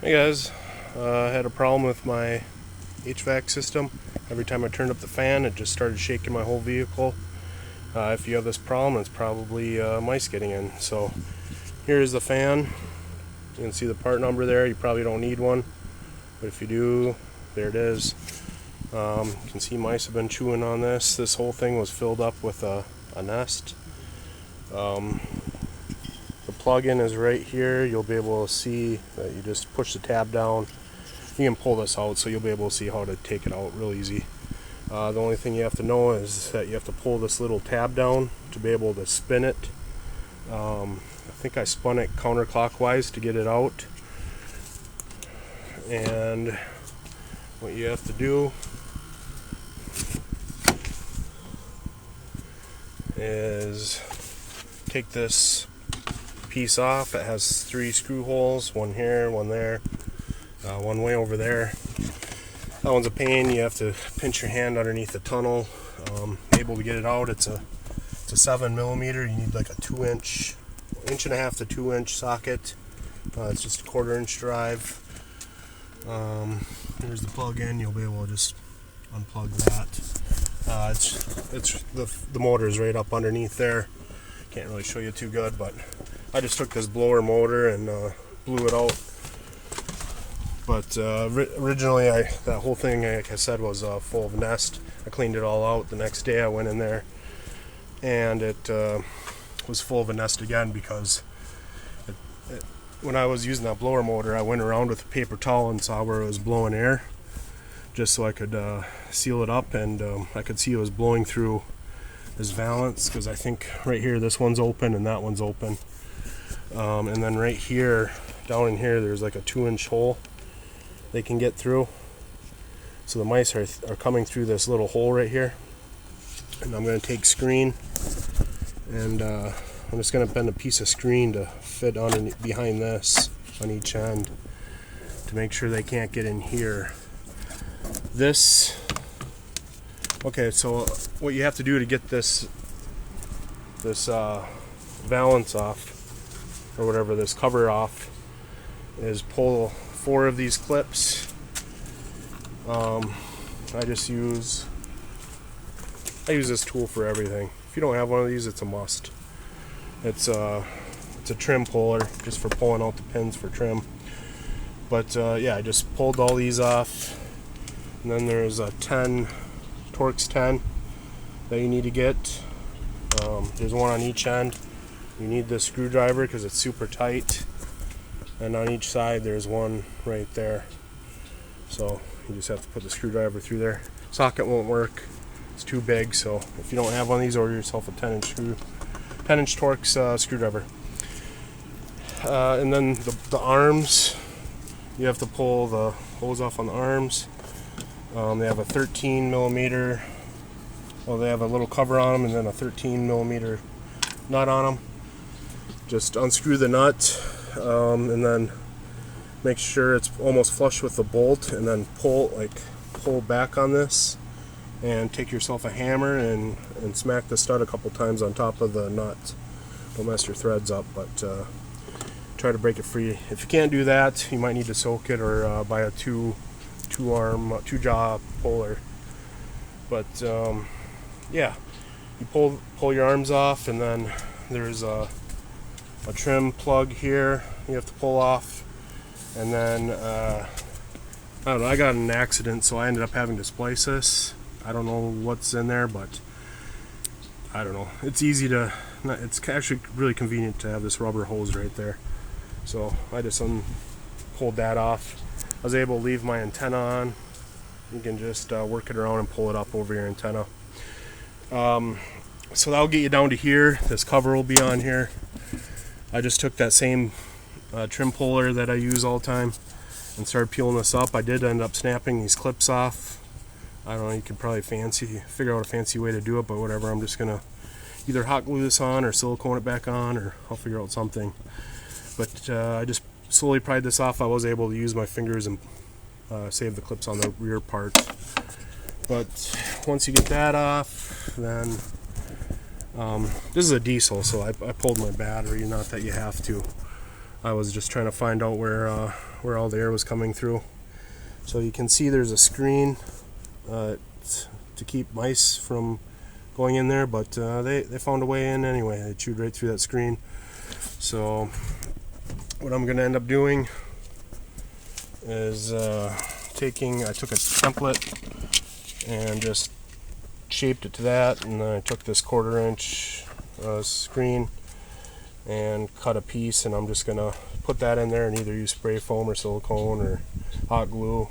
Hey guys, I had a problem with my HVAC system. Every time I turned up the fan, it just started shaking my whole vehicle. If you have this problem, it's probably mice getting in. So here's the fan. You can see the part number there. You probably don't need one, but if you do, there it is. You can see mice have been chewing on this. This whole thing was filled up with a nest. The plug-in is right here. You'll be able to see that you just push the tab down. You can pull this out, so you'll be able to see how to take it out real easy. The only thing you have to know is that you have to pull this little tab down to be able to spin it. I think I spun it counterclockwise to get it out. And what you have to do is take this piece off. It has 3 screw holes, one here, one there, one way over there. That one's a pain. You have to pinch your hand underneath the tunnel, able to get it out. It's a 7mm. You need like a 2-inch, 1.5 to 2-inch socket. It's just a 1/4-inch drive. Here's the plug-in. You'll be able to just unplug that. It's the motor is right up underneath there. Can't really show you too good, but I just took this blower motor and blew it out. But originally, that whole thing, like I said, was full of nest. I cleaned it all out. The next day I went in there, and it was full of a nest again because when I was using that blower motor, I went around with a paper towel and saw where it was blowing air, just so I could seal it up, and I could see it was blowing through this valance, because I think right here this one's open and that one's open. And then right here, down in here, there's like a 2-inch hole they can get through. So the mice are coming through this little hole right here. And I'm going to take screen, and I'm just going to bend a piece of screen to fit on behind this on each end to make sure they can't get in here. Okay, so what you have to do to get this valance off, or whatever, this cover off, is pull 4 of these clips. I use this tool for everything. If you don't have one of these, it's a must. It's a trim puller, just for pulling out the pins for trim. But yeah, I just pulled all these off. And then there's a Torx 10 that you need to get. There's one on each end. You need the screwdriver because it's super tight, and on each side there's one right there, so you just have to put the screwdriver through there. Socket won't work, it's too big, so if you don't have one of these, order yourself a 10-inch Torx screwdriver. And then the arms, you have to pull the hose off on the arms. They have a 13mm, well, they have a little cover on them and then a 13mm nut on them. Just unscrew the nut, and then make sure it's almost flush with the bolt, and then pull back on this, and take yourself a hammer and smack the stud a couple times on top of the nut. Don't mess your threads up, but try to break it free. If you can't do that, you might need to soak it or buy a two-jaw puller. But yeah, you pull your arms off, and then there's a trim plug here you have to pull off. And then I don't know, I got in an accident, so I ended up having to splice this. I don't know what's in there, but I don't know, it's it's actually really convenient to have this rubber hose right there. So I just pulled that off. I was able to leave my antenna on. You can just work it around and pull it up over your antenna. So that'll get you down to here. This cover will be on here. I just took that same trim puller that I use all the time and started peeling this up. I did end up snapping these clips off. I don't know, you could probably figure out a fancy way to do it, but whatever. I'm just gonna either hot glue this on or silicone it back on, or I'll figure out something. But I just slowly pried this off. I was able to use my fingers and save the clips on the rear part. But once you get that off, then this is a diesel, so I pulled my battery. Not that you have to. I was just trying to find out where all the air was coming through. So you can see there's a screen to keep mice from going in there, but they found a way in anyway. They chewed right through that screen. So what I'm going to end up doing is I took a template and just shaped it to that, and then I took this 1/4 inch screen and cut a piece, and I'm just going to put that in there and either use spray foam or silicone or hot glue,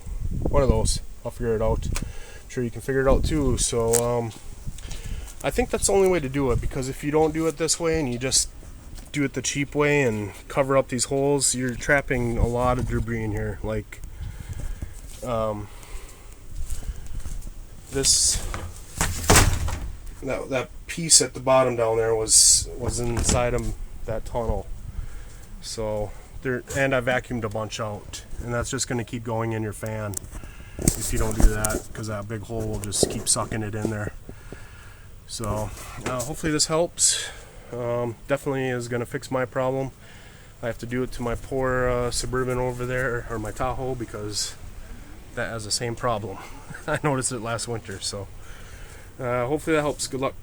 one of those. I'll figure it out. I'm sure you can figure it out too. So I think that's the only way to do it, because if you don't do it this way and you just do it the cheap way and cover up these holes, you're trapping a lot of debris in here. Like that piece at the bottom down there was inside of that tunnel. So and I vacuumed a bunch out, and that's just going to keep going in your fan if you don't do that, because that big hole will just keep sucking it in there. So hopefully this helps. Definitely is going to fix my problem. I have to do it to my poor Suburban over there, or my Tahoe, because that has the same problem. I noticed it last winter. So hopefully that helps. Good luck.